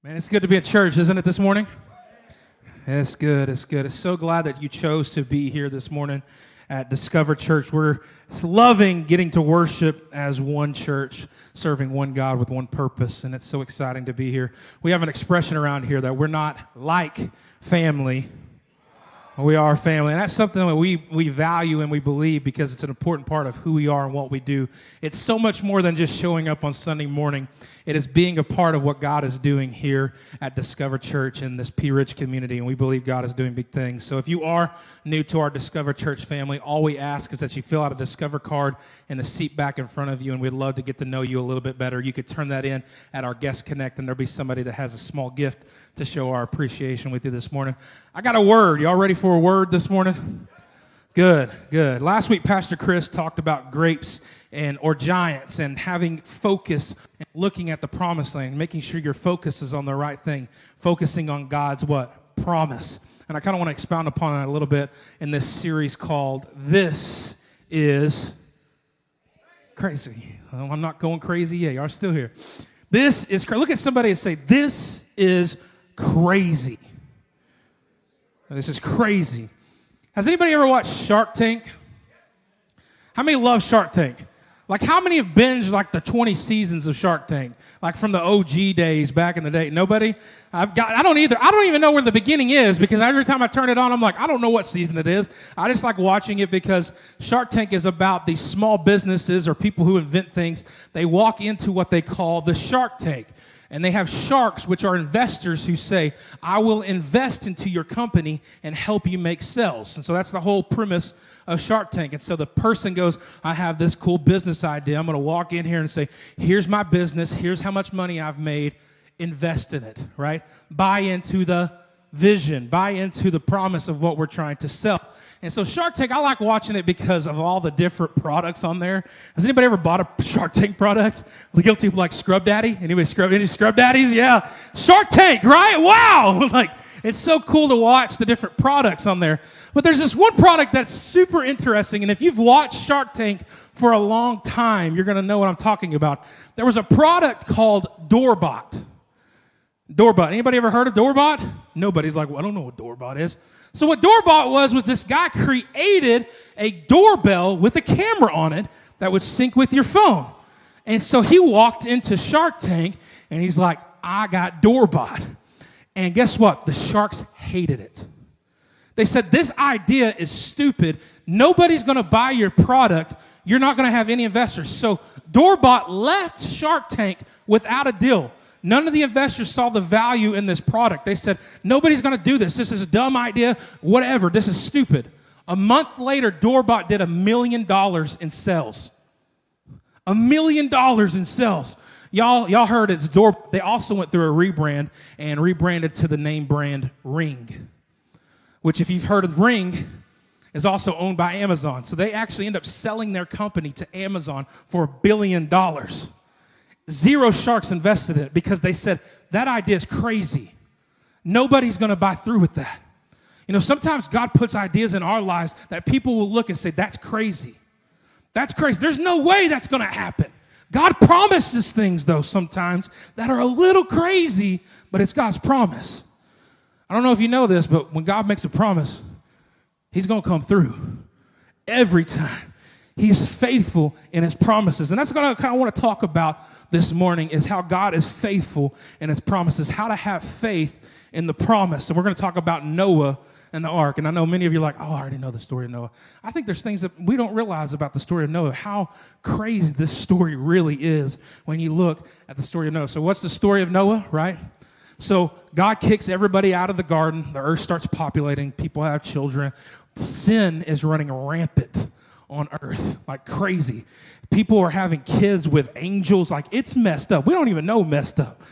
Man, it's good to be at church, isn't it, this morning? It's good, it's good. It's so glad that you chose to be here this morning at Discover Church. We're loving getting to worship as one church, serving one God with one purpose, and it's so exciting to be here. We have an expression around here that we're not like family, we are family, and that's something that we value and we believe because it's an important part of who we are and what we do. It's so much more than just showing up on Sunday morning. It is being a part of what God is doing here at Discover Church in this Pea Ridge community, and we believe God is doing big things. So if you are new to our Discover Church family, all we ask is that you fill out a Discover card in the seat back in front of you, and we'd love to get to know you a little bit better. You could turn that in at our Guest Connect, and there'll be somebody that has a small gift to show our appreciation with you this morning. I got a word. Y'all ready for a word this morning? Good, good. Last week, Pastor Chris talked about grapes or giants and having focus and looking at the promised land, making sure your focus is on the right thing, focusing on God's what? Promise. And I kind of want to expound upon that a little bit in this series called This Is Crazy. Oh, I'm not going crazy yet. Y'all are still here. This is crazy. Look at somebody and say, this is crazy. This is crazy. Has anybody ever watched Shark Tank? How many love Shark Tank? Like, how many have binged, like, the 20 seasons of Shark Tank? Like, from the OG days back in the day? Nobody? I don't either. I don't even know where the beginning is because every time I turn it on, I'm like, I don't know what season it is. I just like watching it because Shark Tank is about these small businesses or people who invent things. They walk into what they call the Shark Tank. And they have sharks, which are investors who say, I will invest into your company and help you make sales. And so that's the whole premise of Shark Tank. And so the person goes, I have this cool business idea. I'm going to walk in here and say, here's my business. Here's how much money I've made. Invest in it, right? Buy into the vision. Buy into the promise of what we're trying to sell. And so Shark Tank, I like watching it because of all the different products on there. Has anybody ever bought a Shark Tank product? The guilty of like Scrub Daddy? Any Scrub Daddies? Yeah. Shark Tank, right? Wow. Like, it's so cool to watch the different products on there. But there's this one product that's super interesting. And if you've watched Shark Tank for a long time, you're going to know what I'm talking about. There was a product called Doorbot. Doorbot. Anybody ever heard of Doorbot? Nobody's like, well, I don't know what Doorbot is. So what Doorbot was this guy created a doorbell with a camera on it that would sync with your phone. And so he walked into Shark Tank, and he's like, I got Doorbot. And guess what? The sharks hated it. They said, this idea is stupid. Nobody's going to buy your product. You're not going to have any investors. So Doorbot left Shark Tank without a deal. None of the investors saw the value in this product. They said, nobody's going to do this. This is a dumb idea. Whatever. This is stupid. A month later, Doorbot did $1 million in sales. $1 million in sales. Y'all heard it's Door. They also went through a rebrand and rebranded to the name brand Ring, which if you've heard of Ring, is also owned by Amazon. So they actually end up selling their company to Amazon for $1 billion. Zero sharks invested in it because they said, that idea is crazy. Nobody's going to buy through with that. You know, sometimes God puts ideas in our lives that people will look and say, that's crazy. That's crazy. There's no way that's going to happen. God promises things, though, sometimes that are a little crazy, but it's God's promise. I don't know if you know this, but when God makes a promise, he's going to come through every time. He's faithful in his promises. And that's what I kind of want to talk about this morning is how God is faithful in his promises, how to have faith in the promise. And we're going to talk about Noah and the ark. And I know many of you are like, oh, I already know the story of Noah. I think there's things that we don't realize about the story of Noah, how crazy this story really is when you look at the story of Noah. So what's the story of Noah, right? So God kicks everybody out of the garden. The earth starts populating. People have children. Sin is running rampant on earth like crazy. People are having kids with angels. Like, it's messed up. We don't even know messed up.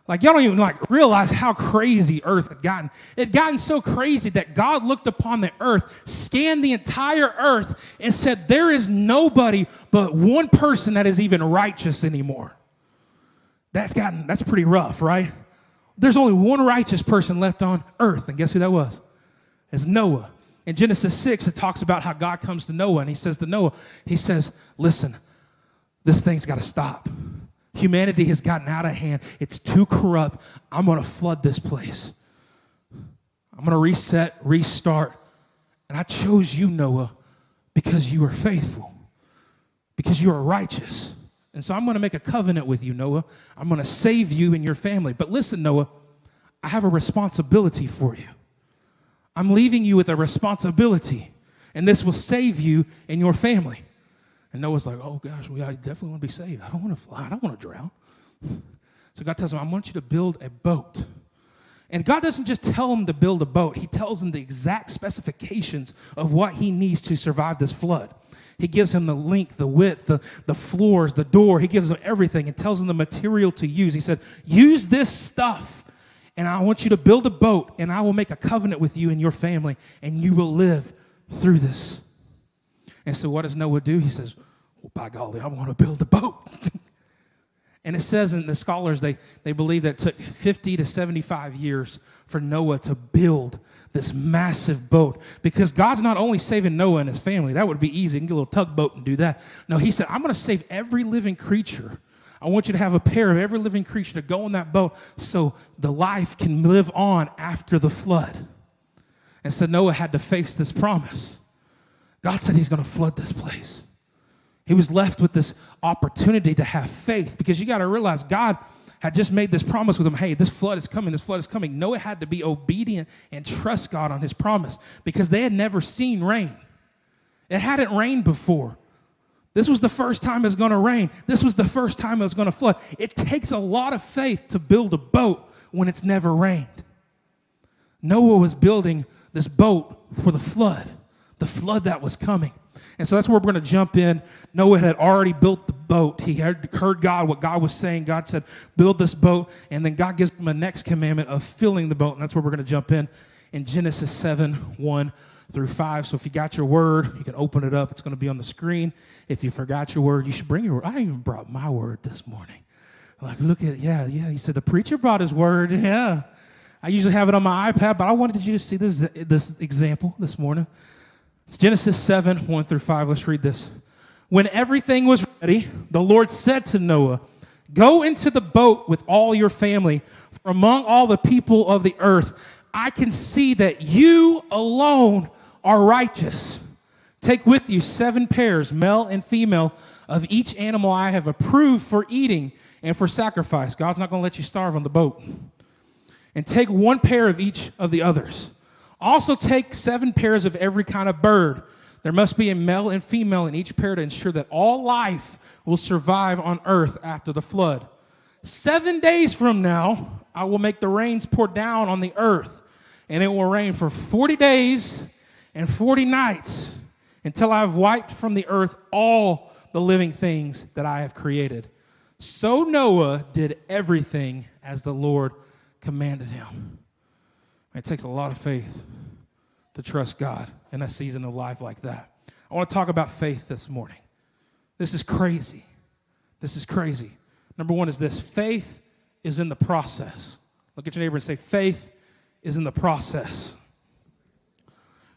Like, y'all don't even realize how crazy earth had gotten. It had gotten so crazy that God looked upon the earth, scanned the entire earth, and said, there is nobody but one person that is even righteous anymore. That's pretty rough, right? There's only one righteous person left on earth, and guess who that was? It's Noah. In Genesis 6, it talks about how God comes to Noah, and he says to Noah, he says, listen, this thing's got to stop. Humanity has gotten out of hand. It's too corrupt. I'm going to flood this place. I'm going to reset, restart. And I chose you, Noah, because you are faithful, because you are righteous. And so I'm going to make a covenant with you, Noah. I'm going to save you and your family. But listen, Noah, I have a responsibility for you. I'm leaving you with a responsibility, and this will save you and your family. And Noah's like, oh, gosh, I definitely want to be saved. I don't want to fly. I don't want to drown. So God tells him, I want you to build a boat. And God doesn't just tell him to build a boat. He tells him the exact specifications of what he needs to survive this flood. He gives him the length, the width, the floors, the door. He gives him everything and tells him the material to use. He said, use this stuff, and I want you to build a boat, and I will make a covenant with you and your family, and you will live through this. And so what does Noah do? He says, well, by golly, I want to build a boat. And it says in the scholars, they believe that it took 50 to 75 years for Noah to build this massive boat, because God's not only saving Noah and his family. That would be easy. You can get a little tugboat and do that. No, he said, I'm going to save every living creature. I want you to have a pair of every living creature to go on that boat so the life can live on after the flood. And so Noah had to face this promise. God said he's going to flood this place. He was left with this opportunity to have faith, because you got to realize God had just made this promise with him. Hey, this flood is coming. This flood is coming. Noah had to be obedient and trust God on his promise, because they had never seen rain. It hadn't rained before. This was the first time it was going to rain. This was the first time it was going to flood. It takes a lot of faith to build a boat when it's never rained. Noah was building this boat for the flood that was coming. And so that's where we're going to jump in. Noah had already built the boat. He had heard God, what God was saying. God said, build this boat. And then God gives him a next commandment of filling the boat. And that's where we're going to jump in Genesis 7, 1 through 5. So if you got your word, you can open it up. It's going to be on the screen. If you forgot your word, you should bring your word. I even brought my word this morning. Like, look at it. Yeah. He said, the preacher brought his word. Yeah. I usually have it on my iPad, but I wanted you to see this example this morning. It's Genesis 7, 1 through 5. Let's read this. When everything was ready, the Lord said to Noah, go into the boat with all your family, for among all the people of the earth, I can see that you alone are righteous. Take with you 7 pairs, male and female, of each animal I have approved for eating and for sacrifice. God's not going to let you starve on the boat. And take 1 pair of each of the others. Also take 7 pairs of every kind of bird. There must be a male and female in each pair to ensure that all life will survive on earth after the flood. 7 days from now, I will make the rains pour down on the earth, and it will rain for 40 days and 40 nights until I have wiped from the earth all the living things that I have created. So Noah did everything as the Lord commanded him. It takes a lot of faith to trust God in a season of life like that. I want to talk about faith this morning. This is crazy. This is crazy. Number 1 is this. Faith is in the process. Look at your neighbor and say, faith is in the process.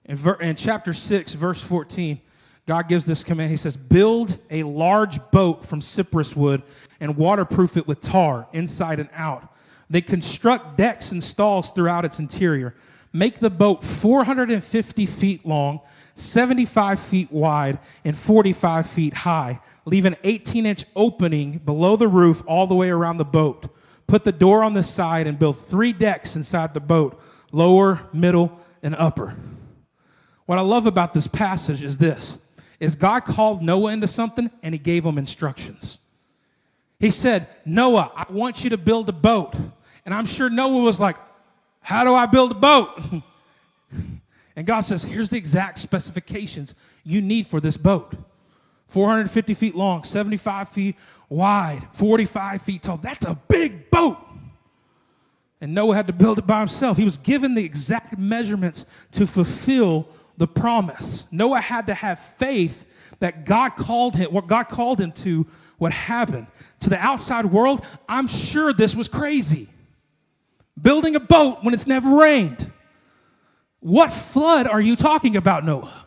In chapter 6, verse 14, God gives this command. He says, build a large boat from cypress wood and waterproof it with tar inside and out. They construct decks and stalls throughout its interior. Make the boat 450 feet long, 75 feet wide, and 45 feet high. Leave an 18-inch opening below the roof all the way around the boat. Put the door on the side and build 3 decks inside the boat, lower, middle, and upper. What I love about this passage is this, is God called Noah into something and he gave him instructions. He said, Noah, I want you to build a boat. And I'm sure Noah was like, how do I build a boat? And God says, here's the exact specifications you need for this boat. 450 feet long, 75 feet wide, 45 feet tall. That's a big boat. And Noah had to build it by himself. He was given the exact measurements to fulfill the promise. Noah had to have faith that God called him, what God called him to, what happened. To the outside world, I'm sure this was crazy. Building a boat when it's never rained. What flood are you talking about, Noah?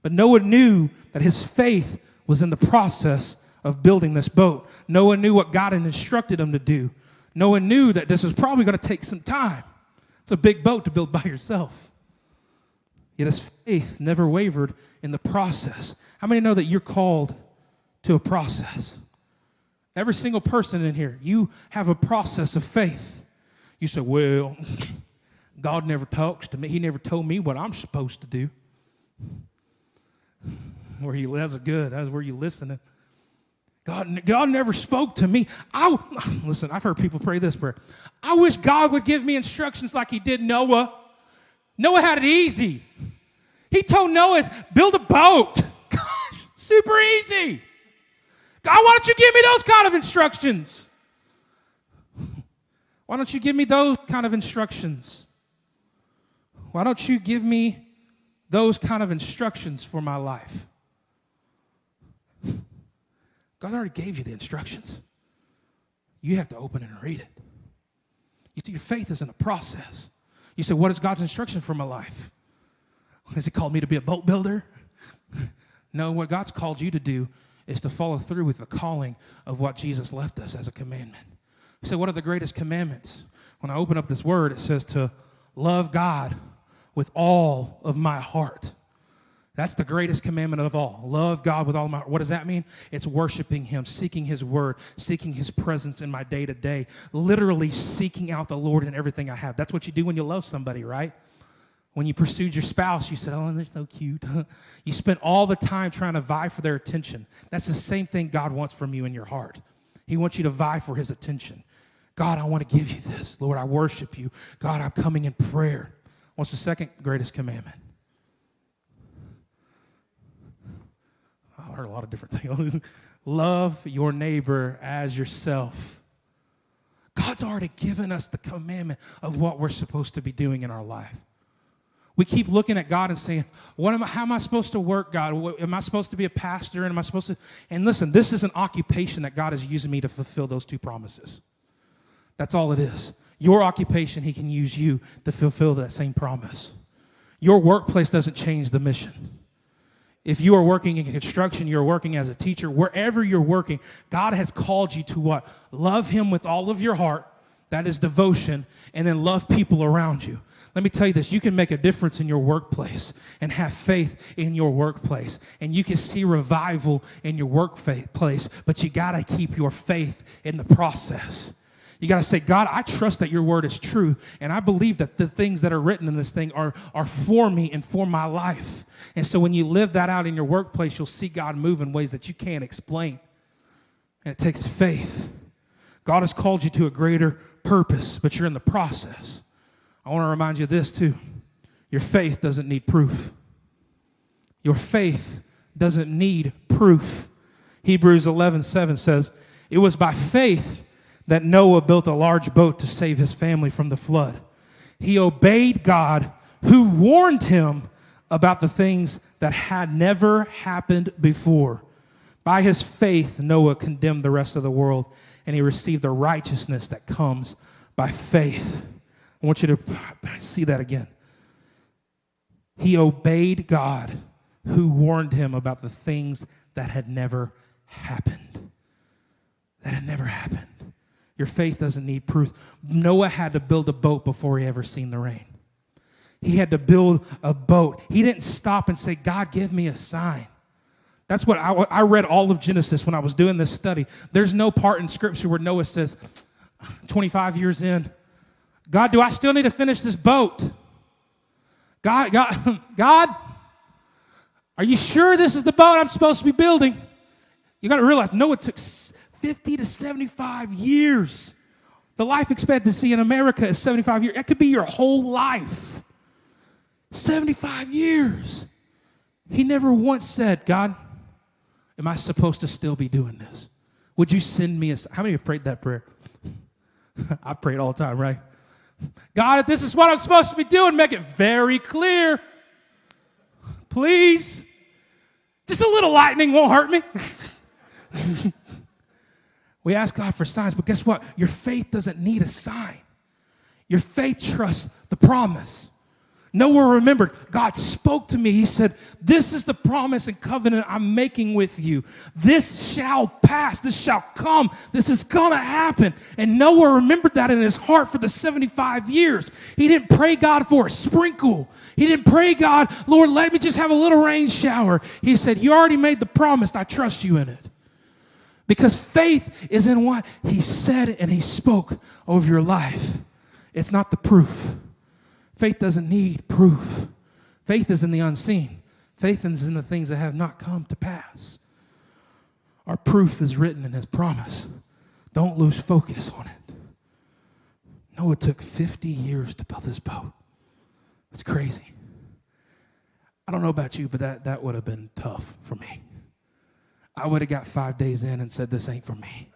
But Noah knew that his faith was in the process of building this boat. Noah knew what God had instructed him to do. Noah knew that this was probably going to take some time. It's a big boat to build by yourself. Yet his faith never wavered in the process. How many know that you're called to a process? Every single person in here, you have a process of faith. You say, well, God never talks to me. He never told me what I'm supposed to do. That's good. That's where you're listening. God never spoke to me. Listen, I've heard people pray this prayer. I wish God would give me instructions like he did Noah. Noah had it easy. He told Noah, build a boat. Gosh, super easy. God, why don't you give me those kind of instructions? Why don't you give me those kind of instructions? Why don't you give me those kind of instructions for my life? God already gave you the instructions. You have to open it and read it. You see, your faith is in a process. You say, what is God's instruction for my life? Has he called me to be a boat builder? No, what God's called you to do is to follow through with the calling of what Jesus left us as a commandment. So what are the greatest commandments? When I open up this word, it says to love God with all of my heart. That's the greatest commandment of all. Love God with all of my heart. What does that mean? It's worshiping him, seeking his word, seeking his presence in my day-to-day, literally seeking out the Lord in everything I have. That's what you do when you love somebody, right? When you pursued your spouse, you said, oh, they're so cute. You spent all the time trying to vie for their attention. That's the same thing God wants from you in your heart. He wants you to vie for his attention. God, I want to give you this. Lord, I worship you. God, I'm coming in prayer. What's the second greatest commandment? I heard a lot of different things. Love your neighbor as yourself. God's already given us the commandment of what we're supposed to be doing in our life. We keep looking at God and saying, how am I supposed to work, God? Am I supposed to be a pastor? And am I supposed to? And listen, this is an occupation that God is using me to fulfill those two promises. That's all it is. Your occupation, he can use you to fulfill that same promise. Your workplace doesn't change the mission. If you are working in construction, you're working as a teacher, wherever you're working, God has called you to what? Love him with all of your heart. That is devotion. And then love people around you. Let me tell you this, you can make a difference in your workplace and have faith in your workplace. And you can see revival in your workplace, but you got to keep your faith in the process. You got to say, God, I trust that your word is true, and I believe that the things that are written in this thing are for me and for my life. And so when you live that out in your workplace, you'll see God move in ways that you can't explain. And it takes faith. God has called you to a greater purpose, but you're in the process. I want to remind you of this too. Your faith doesn't need proof. Your faith doesn't need proof. Hebrews 11:7 says, it was by faith that Noah built a large boat to save his family from the flood. He obeyed God, who warned him about the things that had never happened before. By his faith, Noah condemned the rest of the world, and he received the righteousness that comes by faith. I want you to see that again. He obeyed God, who warned him about the things that had never happened. That had never happened. Your faith doesn't need proof. Noah had to build a boat before he ever seen the rain. He had to build a boat. He didn't stop and say, God, give me a sign. That's what I read all of Genesis when I was doing this study. There's no part in Scripture where Noah says, 25 years in, God, do I still need to finish this boat? God, are you sure this is the boat I'm supposed to be building? You got to realize Noah took 50 to 75 years. The life expectancy in America is 75 years. That could be your whole life. 75 years. He never once said, God, am I supposed to still be doing this? Would you send me a... How many have prayed that prayer? I pray it all the time, right? God, if this is what I'm supposed to be doing, make it very clear. Please. Just a little lightning won't hurt me. We ask God for signs, but guess what? Your faith doesn't need a sign. Your faith trusts the promise. Noah remembered. God spoke to me. He said, this is the promise and covenant I'm making with you. This shall pass. This shall come. This is going to happen. And Noah remembered that in his heart for the 75 years. He didn't pray God for a sprinkle. He didn't pray God, Lord, let me just have a little rain shower. He said, you already made the promise. I trust you in it. Because faith is in what he said and he spoke over your life. It's not the proof. Faith doesn't need proof. Faith is in the unseen. Faith is in the things that have not come to pass. Our proof is written in his promise. Don't lose focus on it. Noah took 50 years to build this boat. It's crazy. I don't know about you, but that would have been tough for me. I would have got 5 days in and said, this ain't for me.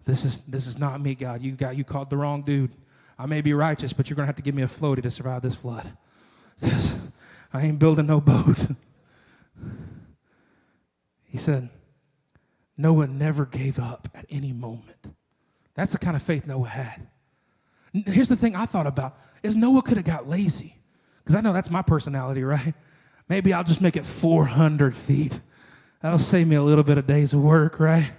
This is not me, God. You called the wrong dude. I may be righteous, but you're going to have to give me a floaty to survive this flood. Because I ain't building no boat. He said, Noah never gave up at any moment. That's the kind of faith Noah had. Here's the thing I thought about, is Noah could have got lazy. Because I know that's my personality, right? Maybe I'll just make it 400 feet. That'll save me a little bit of days of work, right?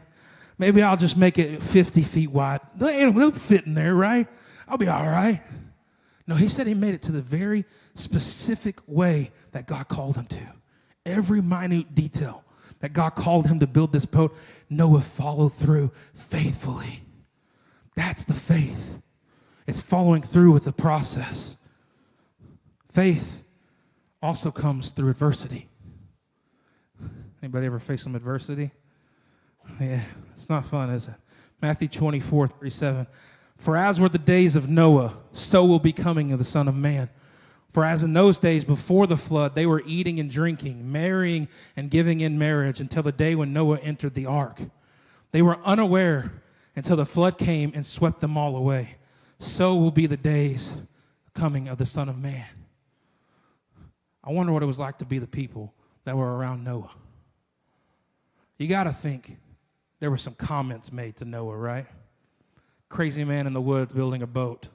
Maybe I'll just make it 50 feet wide. They'll fit in there, right? I'll be all right. No, he said he made it to the very specific way that God called him to. Every minute detail that God called him to build this boat, Noah followed through faithfully. That's the faith. It's following through with the process. Faith also comes through adversity. Anybody ever face some adversity? Yeah, it's not fun, is it? Matthew 24:37. For as were the days of Noah, so will be coming of the Son of Man. For as in those days before the flood, they were eating and drinking, marrying and giving in marriage until the day when Noah entered the ark. They were unaware until the flood came and swept them all away. So will be the days coming of the Son of Man. I wonder what it was like to be the people that were around Noah. You got to think there were some comments made to Noah, right? Crazy man in the woods building a boat.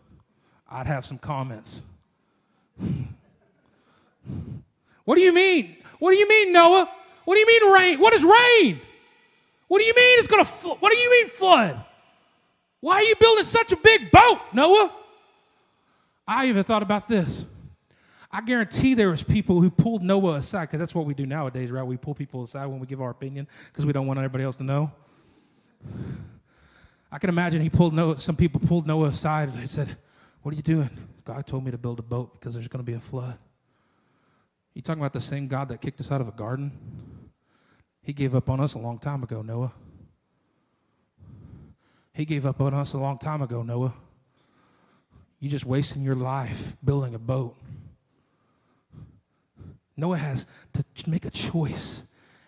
I'd have some comments. What do you mean? What do you mean, Noah? What do you mean rain? What is rain? What do you mean it's going to flood? What do you mean flood? Why are you building such a big boat, Noah? I even thought about this. I guarantee there was people who pulled Noah aside, because that's what we do nowadays, right? We pull people aside when we give our opinion because we don't want everybody else to know. I can imagine some people pulled Noah aside and they said, what are you doing? God told me to build a boat because there's going to be a flood. You talking about the same God that kicked us out of a garden? He gave up on us a long time ago, Noah. He gave up on us a long time ago, Noah. You're just wasting your life building a boat. Noah has to make a choice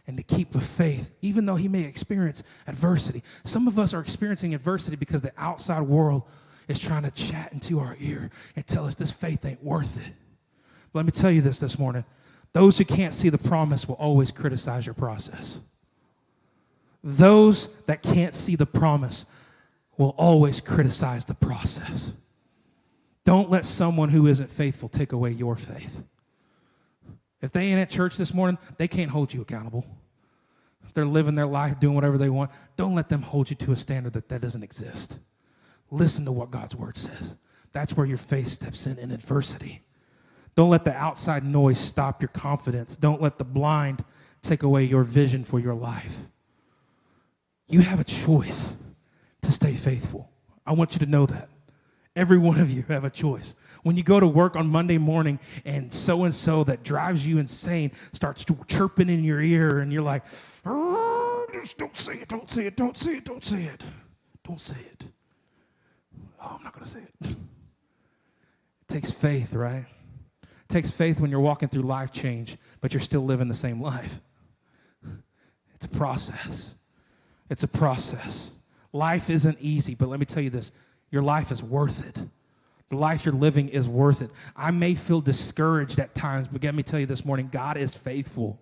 and to keep the faith, even though he may experience adversity. Some of us are experiencing adversity because the outside world is trying to chat into our ear and tell us this faith ain't worth it. But let me tell you this morning. Those who can't see the promise will always criticize your process. Those that can't see the promise will always criticize the process. Don't let someone who isn't faithful take away your faith. If they ain't at church this morning, they can't hold you accountable. If they're living their life, doing whatever they want, don't let them hold you to a standard that doesn't exist. Listen to what God's word says. That's where your faith steps in adversity. Don't let the outside noise stop your confidence. Don't let the blind take away your vision for your life. You have a choice to stay faithful. I want you to know that. Every one of you have a choice. When you go to work on Monday morning and so that drives you insane starts chirping in your ear and you're like, oh, just don't say it, don't say it, don't say it, don't say it. Don't say it. Oh, I'm not going to say it. It takes faith, right? It takes faith when you're walking through life change, but you're still living the same life. It's a process. It's a process. Life isn't easy, but let me tell you this. Your life is worth it. The life you're living is worth it. I may feel discouraged at times, but let me tell you this morning, God is faithful.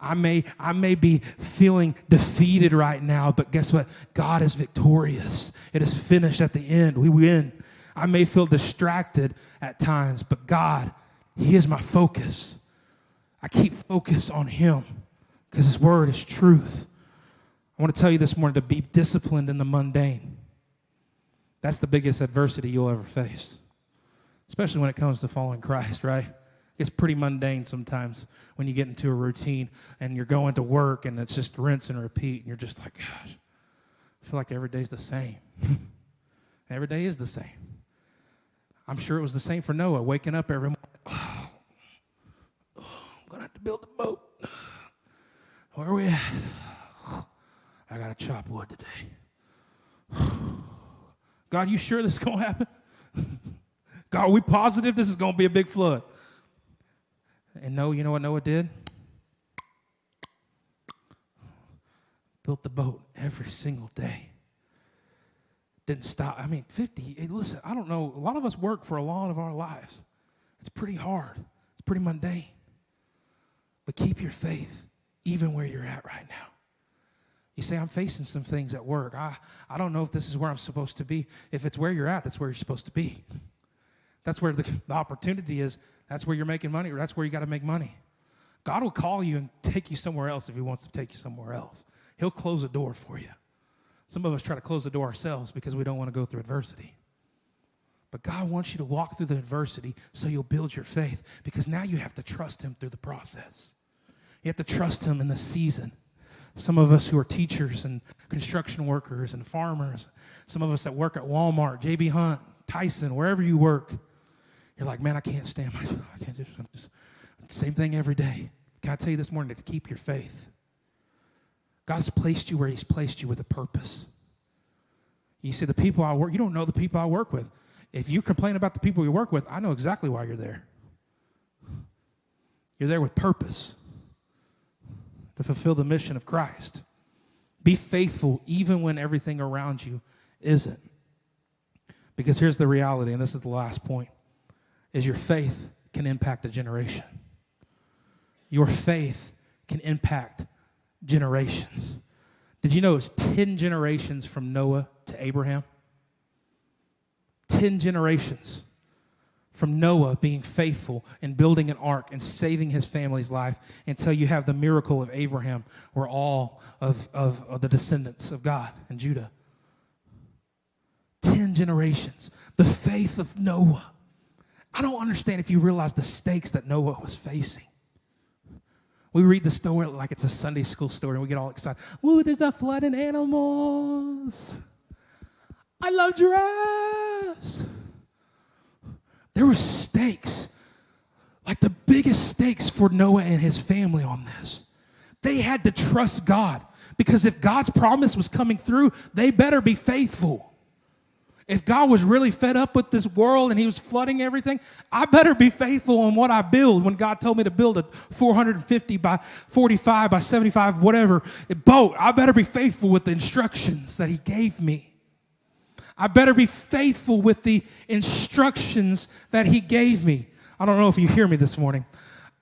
I may be feeling defeated right now, but guess what? God is victorious. It is finished at the end. We win. I may feel distracted at times, but God He is my focus. I keep focus on him because his word is truth. I want to tell you this morning to be disciplined in the mundane. That's the biggest adversity you'll ever face, especially when it comes to following Christ, right? It's pretty mundane sometimes when you get into a routine and you're going to work and it's just rinse and repeat and you're just like, gosh, I feel like every day's the same. Every day is the same. I'm sure it was the same for Noah, waking up every morning. I'm going to have to build a boat. Where are we at? I got to chop wood today. God, you sure this is going to happen? God, are we positive this is going to be a big flood? And no, you know what Noah did? Built the boat every single day. Didn't stop. I mean, 50, hey, listen, I don't know. A lot of us work for a lot of our lives. It's pretty hard. It's pretty mundane. But keep your faith even where you're at right now. You say, I'm facing some things at work. I don't know if this is where I'm supposed to be. If it's where you're at, that's where you're supposed to be. That's where the opportunity is. That's where you're making money, or that's where you got to make money. God will call you and take you somewhere else if he wants to take you somewhere else. He'll close a door for you. Some of us try to close the door ourselves because we don't want to go through adversity. But God wants you to walk through the adversity so you'll build your faith, because now you have to trust him through the process. You have to trust him in the season. Some of us who are teachers and construction workers and farmers, some of us that work at Walmart, J.B. Hunt, Tyson, wherever you work, you're like, man, I can't stand my job. I can't just same thing every day. Can I tell you this morning to keep your faith? God's placed you where he's placed you with a purpose. You see, the people I work, you don't know the people I work with. If you complain about the people you work with, I know exactly why you're there. You're there with purpose to fulfill the mission of Christ. Be faithful even when everything around you isn't. Because here's the reality, and this is the last point, is your faith can impact a generation. Your faith can impact generations. Did you know it's 10 generations from Noah to Abraham? 10 generations from Noah being faithful and building an ark and saving his family's life until you have the miracle of Abraham, where all of the descendants of God and Judah. 10 generations. The faith of Noah. I don't understand if you realize the stakes that Noah was facing. We read the story like it's a Sunday school story, and we get all excited. Woo, there's a flood in animals. I love giraffes. There were stakes, like the biggest stakes for Noah and his family on this. They had to trust God, because if God's promise was coming through, they better be faithful. If God was really fed up with this world and he was flooding everything, I better be faithful on what I build. When God told me to build a 450 by 45 by 75, whatever, boat, I better be faithful with the instructions that he gave me. I better be faithful with the instructions that he gave me. I don't know if you hear me this morning.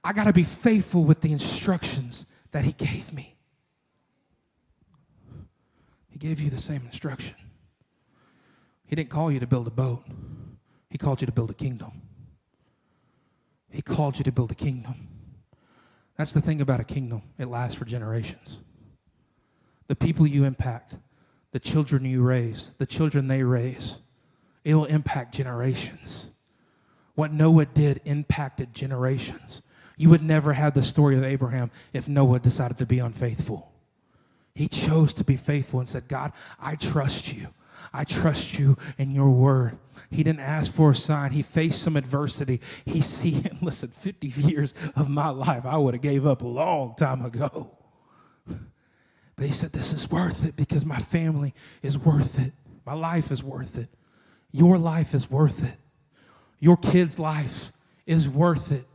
I got to be faithful with the instructions that he gave me. He gave you the same instruction. He didn't call you to build a boat. He called you to build a kingdom. He called you to build a kingdom. That's the thing about a kingdom. It lasts for generations. The people you impact, the children you raise, the children they raise, it will impact generations. What Noah did impacted generations. You would never have the story of Abraham if Noah decided to be unfaithful. He chose to be faithful and said, God, I trust you. I trust you in your word. He didn't ask for a sign. He faced some adversity. Listen, 50 years of my life, I would have gave up a long time ago. But he said, this is worth it because my family is worth it. My life is worth it. Your life is worth it. Your kids' life is worth it.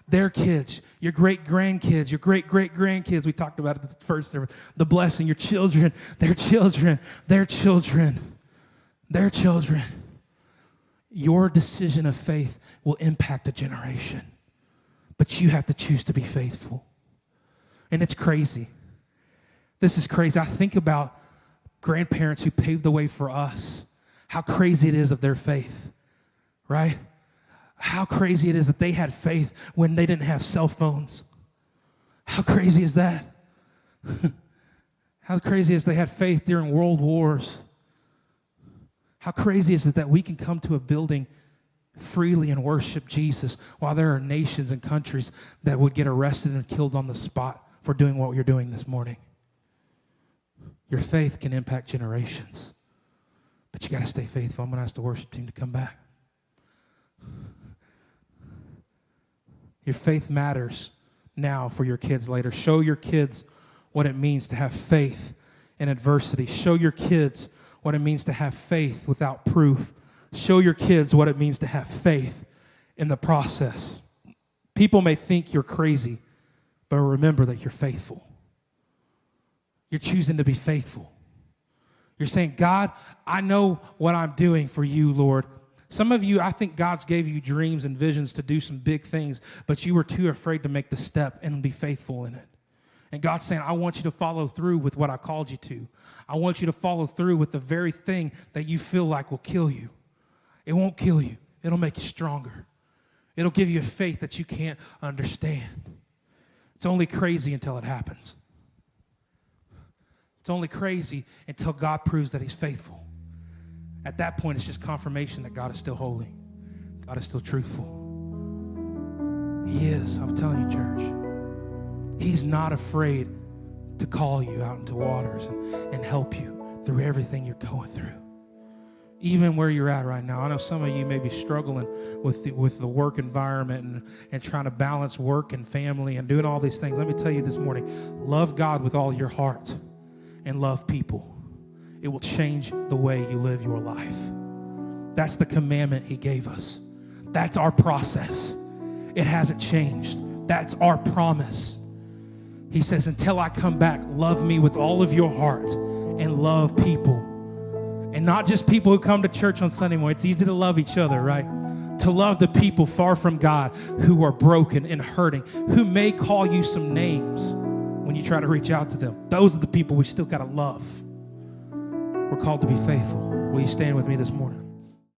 Their kids, your great-grandkids, your great-great-grandkids. We talked about it at the first service. The blessing, your children, their children, their children, their children. Your decision of faith will impact a generation. But you have to choose to be faithful. And it's crazy. This is crazy. I think about grandparents who paved the way for us, how crazy it is of their faith, right? How crazy it is that they had faith when they didn't have cell phones. How crazy is that? How crazy is they had faith during world wars. How crazy is it that we can come to a building freely and worship Jesus while there are nations and countries that would get arrested and killed on the spot for doing what you're doing this morning. Your faith can impact generations, but you got to stay faithful. I'm going to ask the worship team to come back. Your faith matters now for your kids later. Show your kids what it means to have faith in adversity. Show your kids what it means to have faith without proof. Show your kids what it means to have faith in the process. People may think you're crazy, but remember that you're faithful. You're choosing to be faithful. You're saying, God, I know what I'm doing for you, Lord. Some of you, I think God's gave you dreams and visions to do some big things, but you were too afraid to make the step and be faithful in it. And God's saying, I want you to follow through with what I called you to. I want you to follow through with the very thing that you feel like will kill you. It won't kill you. It'll make you stronger. It'll give you a faith that you can't understand. It's only crazy until it happens. It's only crazy until God proves that he's faithful. At that point, it's just confirmation that God is still holy. God is still truthful. He is. I'm telling you, church. He's not afraid to call you out into waters and help you through everything you're going through. Even where you're at right now. I know some of you may be struggling with the work environment and trying to balance work and family and doing all these things. Let me tell you this morning, love God with all your heart and love people. It will change the way you live your life. That's the commandment he gave us. That's our process. It hasn't changed. That's our promise. He says, until I come back, love me with all of your heart and love people. And not just people who come to church on Sunday morning. It's easy to love each other, right? To love the people far from God who are broken and hurting, who may call you some names when you try to reach out to them. Those are the people we still got to love. We're called to be faithful. Will you stand with me this morning?